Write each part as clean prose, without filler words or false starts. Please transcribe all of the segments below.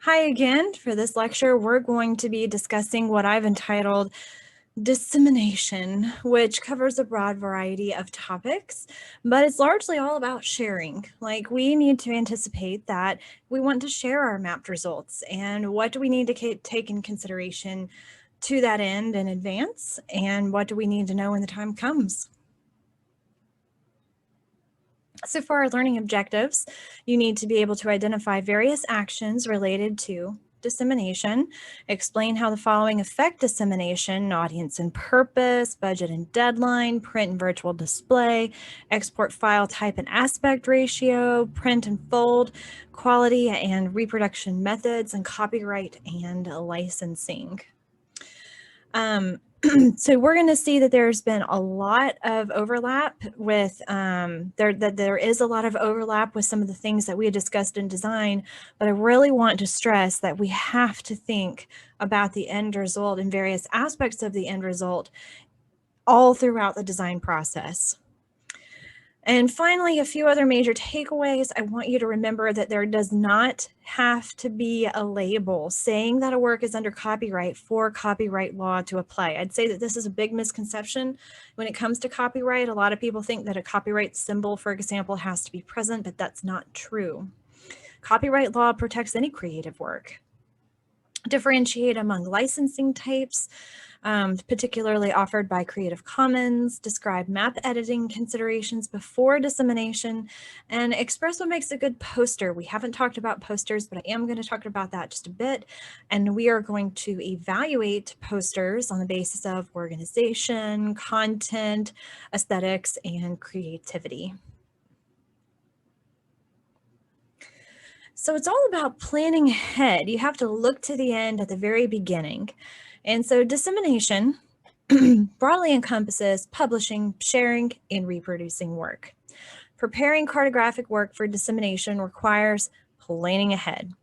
Hi again. For this lecture, we're going to be discussing what I've entitled Dissemination, which covers a broad variety of topics, but it's largely all about sharing. Like, we need to anticipate that we want to share our mapped results, and what do we need to take in consideration to that end in advance, and what do we need to know when the time comes. So for our learning objectives, you need to be able to identify various actions related to dissemination, explain how the following affect dissemination: audience and purpose, budget and deadline, print and virtual display, export file type and aspect ratio, print and fold, quality and reproduction methods, and copyright and licensing. So we're going to see that there's been a lot of overlap with there is a lot of overlap with some of the things that we had discussed in design, but I really want to stress that we have to think about the end result and various aspects of the end result all throughout the design process. And finally, a few other major takeaways. I want you to remember that there does not have to be a label saying that a work is under copyright for copyright law to apply. I'd say that this is a big misconception when it comes to copyright. A lot of people think that a copyright symbol, for example, has to be present, but that's not true. Copyright law protects any creative work. Differentiate among licensing types, particularly offered by Creative Commons, describe map editing considerations before dissemination, and express what makes a good poster. We haven't talked about posters, but I am going to talk about that just a bit, and we are going to evaluate posters on the basis of organization, content, aesthetics, and creativity. So it's all about planning ahead. You have to look to the end at the very beginning. And so dissemination broadly encompasses publishing, sharing, and reproducing work. Preparing cartographic work for dissemination requires planning ahead.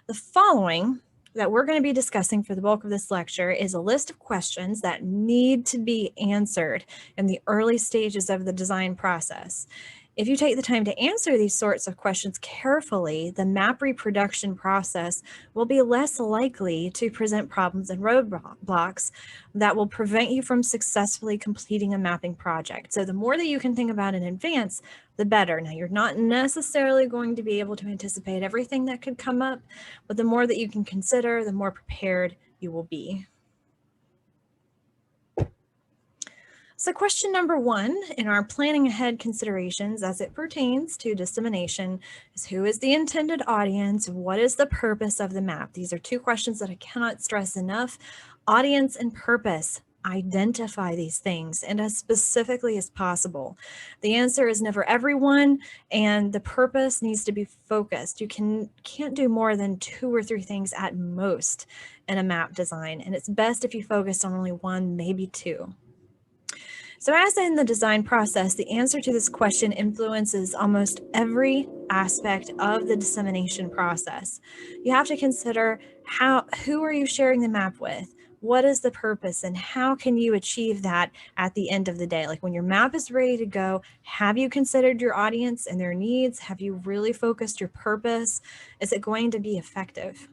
The following that we're going to be discussing for the bulk of this lecture is a list of questions that need to be answered in the early stages of the design process. If you take the time to answer these sorts of questions carefully, the map reproduction process will be less likely to present problems and roadblocks that will prevent you from successfully completing a mapping project. So the more that you can think about in advance, the better. Now, you're not necessarily going to be able to anticipate everything that could come up, but the more that you can consider, the more prepared you will be. So question number one in our planning ahead considerations as it pertains to dissemination is: who is the intended audience? What is the purpose of the map? These are two questions that I cannot stress enough. Audience and purpose. Identify these things and as specifically as possible. The answer is never everyone, and the purpose needs to be focused. You can't do more than 2 or 3 things at most in a map design, and it's best if you focus on only 1, maybe 2. So as in the design process, the answer to this question influences almost every aspect of the dissemination process. You have to consider who are you sharing the map with? What is the purpose, and how can you achieve that at the end of the day? Like, when your map is ready to go, have you considered your audience and their needs? Have you really focused your purpose? Is it going to be effective?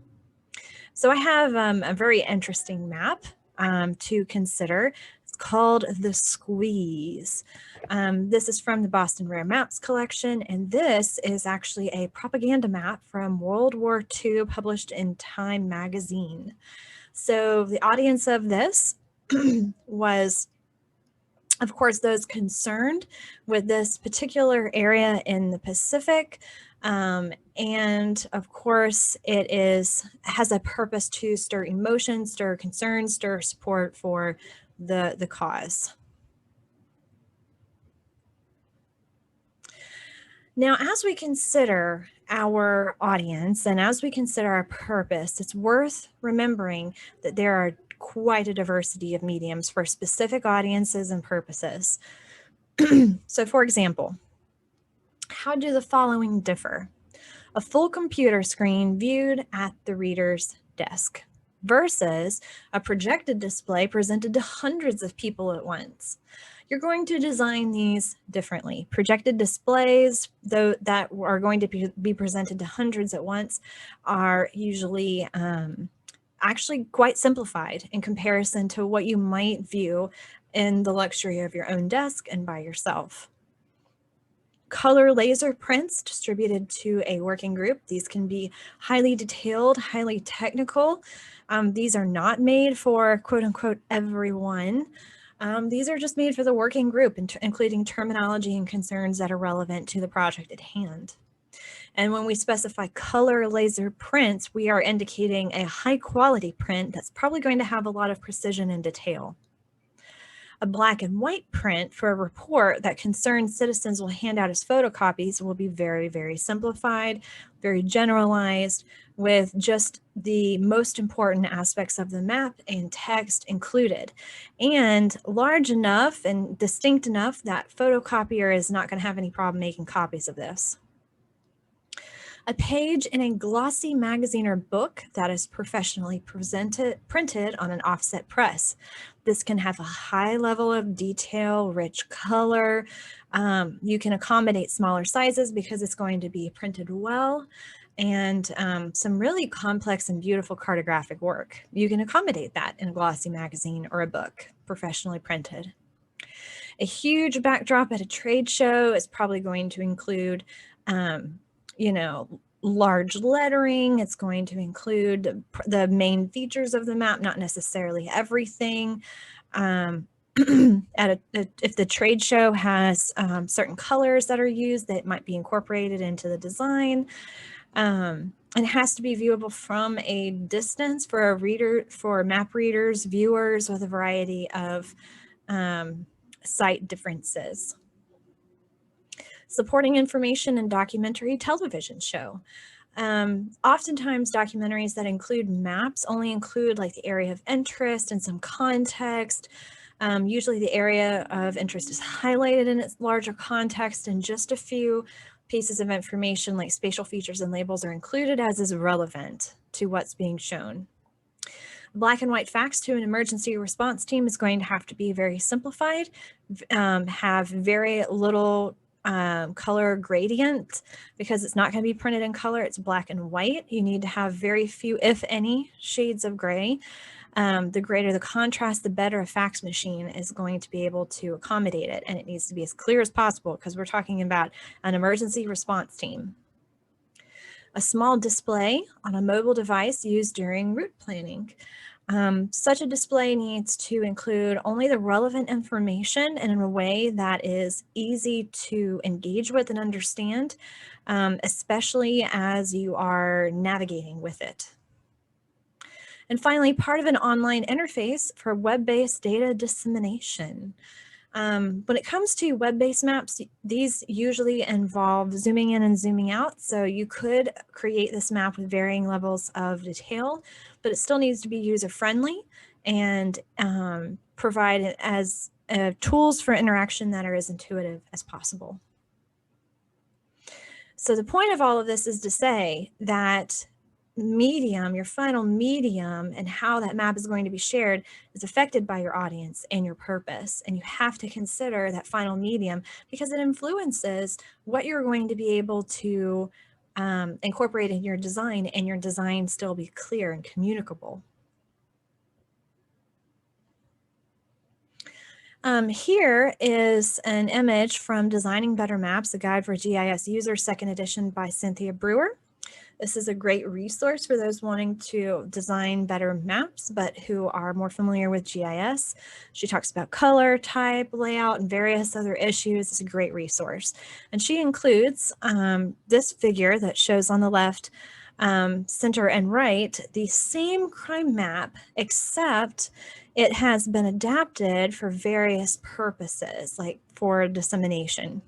So I have a very interesting map to consider. It's called The Squeeze. This is from the Boston Rare Maps collection, and this is actually a propaganda map from World War II published in Time magazine. So the audience of this was, of course, those concerned with this particular area in the Pacific. And of course, it has a purpose to stir emotion, stir concern, stir support for the cause. Now, as we consider our audience and as we consider our purpose, it's worth remembering that there are quite a diversity of mediums for specific audiences and purposes. So, for example, how do the following differ? A full computer screen viewed at the reader's desk versus a projected display presented to hundreds of people at once. you're going to design these differently. Projected displays, though, that are going to be presented to hundreds at once, are usually actually quite simplified in comparison to what you might view in the luxury of your own desk and by yourself. Color laser prints distributed to a working group. These can be highly detailed, highly technical. These are not made for quote unquote everyone. These are just made for the working group, including terminology and concerns that are relevant to the project at hand. And when we specify color laser prints, we are indicating a high quality print that's probably going to have a lot of precision and detail. A black and white print for a report that concerned citizens will hand out as photocopies will be very, very simplified, very generalized, with just the most important aspects of the map and text included, and large enough and distinct enough that photocopier is not going to have any problem making copies of this. A page in a glossy magazine or book that is professionally printed on an offset press. This can have a high level of detail, rich color. You can accommodate smaller sizes because it's going to be printed well, and some really complex and beautiful cartographic work. You can accommodate that in a glossy magazine or a book, professionally printed. A huge backdrop at a trade show is probably going to include large lettering. It's going to include the main features of the map, not necessarily everything. If the trade show has certain colors that are used, that might be incorporated into the design. And it has to be viewable from a distance for map readers, viewers with a variety of sight differences. Supporting information and documentary television show. Oftentimes documentaries that include maps only include like the area of interest and some context. Usually the area of interest is highlighted in its larger context, and just a few pieces of information like spatial features and labels are included as is relevant to what's being shown. Black and white facts to an emergency response team is going to have to be very simplified, have very little color gradient, because it's not going to be printed in color. It's black and white. You need to have very few, if any, shades of gray. The greater the contrast, the better a fax machine is going to be able to accommodate it. And it needs to be as clear as possible because we're talking about an emergency response team. A small display on a mobile device used during route planning. Such a display needs to include only the relevant information and in a way that is easy to engage with and understand, especially as you are navigating with it. And finally, part of an online interface for web-based data dissemination. When it comes to web-based maps, these usually involve zooming in and zooming out. So you could create this map with varying levels of detail, but it still needs to be user-friendly and provide as tools for interaction that are as intuitive as possible. So the point of all of this is to say that medium, your final medium, and how that map is going to be shared is affected by your audience and your purpose. And you have to consider that final medium because it influences what you're going to be able to incorporate in your design, and your design still be clear and communicable. Here is an image from Designing Better Maps, a guide for GIS users, 2nd edition by Cynthia Brewer. This is a great resource for those wanting to design better maps, but who are more familiar with GIS. She talks about color, type, layout, and various other issues. It's a great resource. And she includes this figure that shows on the left, center and right, the same crime map, except it has been adapted for various purposes, like for dissemination.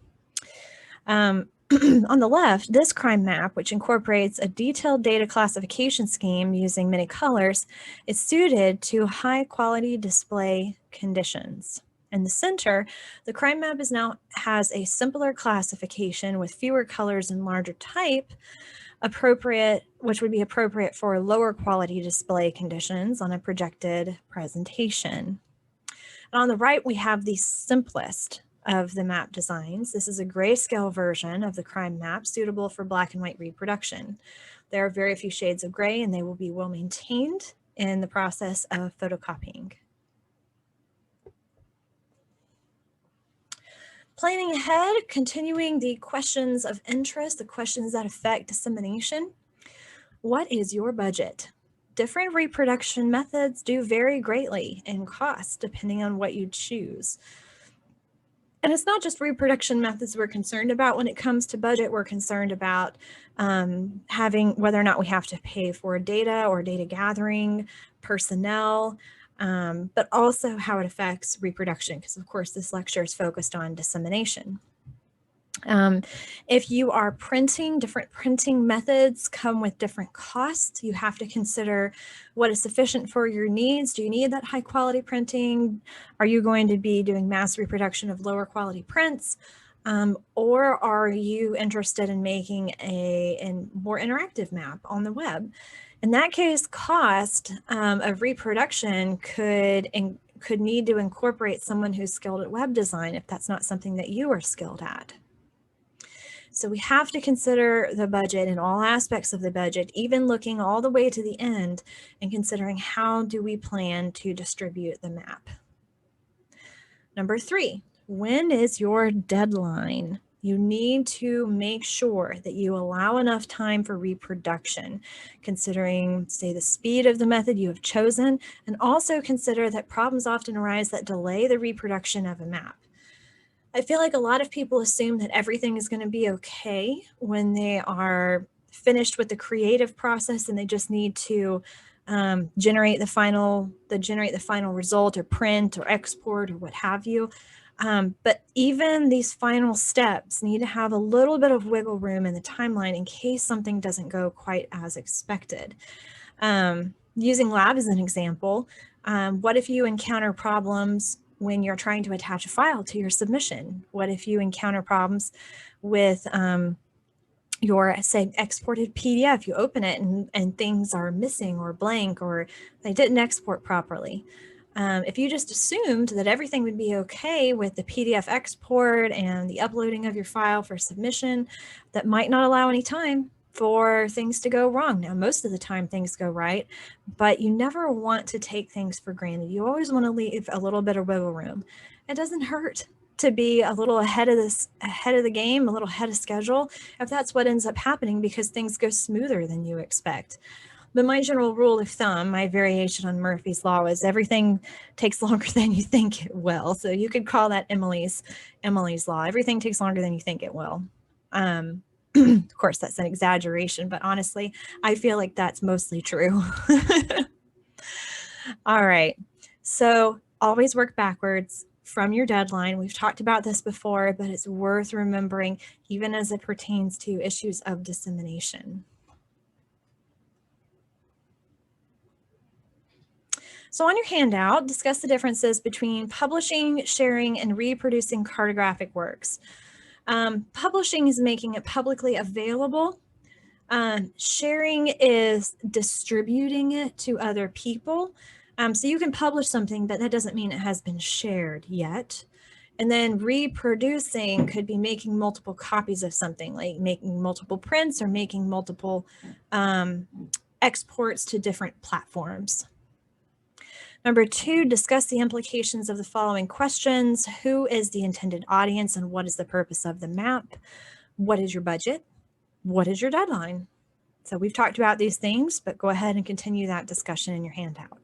On the left, this crime map, which incorporates a detailed data classification scheme using many colors, is suited to high quality display conditions. In the center, the crime map has a simpler classification with fewer colors and larger type, which would be appropriate for lower quality display conditions on a projected presentation. And on the right, we have the simplest of the map designs. This is a grayscale version of the crime map suitable for black and white reproduction. There are very few shades of gray, and they will be well maintained in the process of photocopying. Planning ahead, continuing the questions of interest, the questions that affect dissemination. What is your budget? Different reproduction methods do vary greatly in cost depending on what you choose. And it's not just reproduction methods we're concerned about. When it comes to budget, we're concerned about having whether or not we have to pay for data or data gathering, personnel, but also how it affects reproduction, because of course this lecture is focused on dissemination. If you are printing, different printing methods come with different costs. You have to consider what is sufficient for your needs. Do you need that high quality printing? Are you going to be doing mass reproduction of lower quality prints? Or are you interested in making a more interactive map on the web? In that case, cost of reproduction could need to incorporate someone who's skilled at web design if that's not something that you are skilled at. So we have to consider the budget and all aspects of the budget, even looking all the way to the end and considering how do we plan to distribute the map. Number 3, when is your deadline? You need to make sure that you allow enough time for reproduction, considering, say, the speed of the method you have chosen, and also consider that problems often arise that delay the reproduction of a map. I feel like a lot of people assume that everything is going to be okay when they are finished with the creative process and they just need to generate the final result or print or export or what have you. But even these final steps need to have a little bit of wiggle room in the timeline in case something doesn't go quite as expected. Using lab as an example, what if you encounter problems when you're trying to attach a file to your submission? What if you encounter problems with your, say, exported PDF? You open it and things are missing or blank or they didn't export properly. If you just assumed that everything would be okay with the PDF export and the uploading of your file for submission, that might not allow any time for things to go wrong. Now, most of the time things go right, but you never want to take things for granted. You always want to leave a little bit of wiggle room. It doesn't hurt to be a little ahead of the game, a little ahead of schedule, if that's what ends up happening because things go smoother than you expect. But my general rule of thumb, my variation on Murphy's Law, is everything takes longer than you think it will. So you could call that Emily's Law. Everything takes longer than you think it will. Of course, that's an exaggeration, but honestly, I feel like that's mostly true. All right, so always work backwards from your deadline. We've talked about this before, but it's worth remembering even as it pertains to issues of dissemination. So on your handout, discuss the differences between publishing, sharing, and reproducing cartographic works. Publishing is making it publicly available. Sharing is distributing it to other people. So you can publish something, but that doesn't mean it has been shared yet. And then reproducing could be making multiple copies of something, like making multiple prints or making multiple exports to different platforms. Number 2, discuss the implications of the following questions. Who is the intended audience and what is the purpose of the map? What is your budget? What is your deadline? So we've talked about these things, but go ahead and continue that discussion in your handout.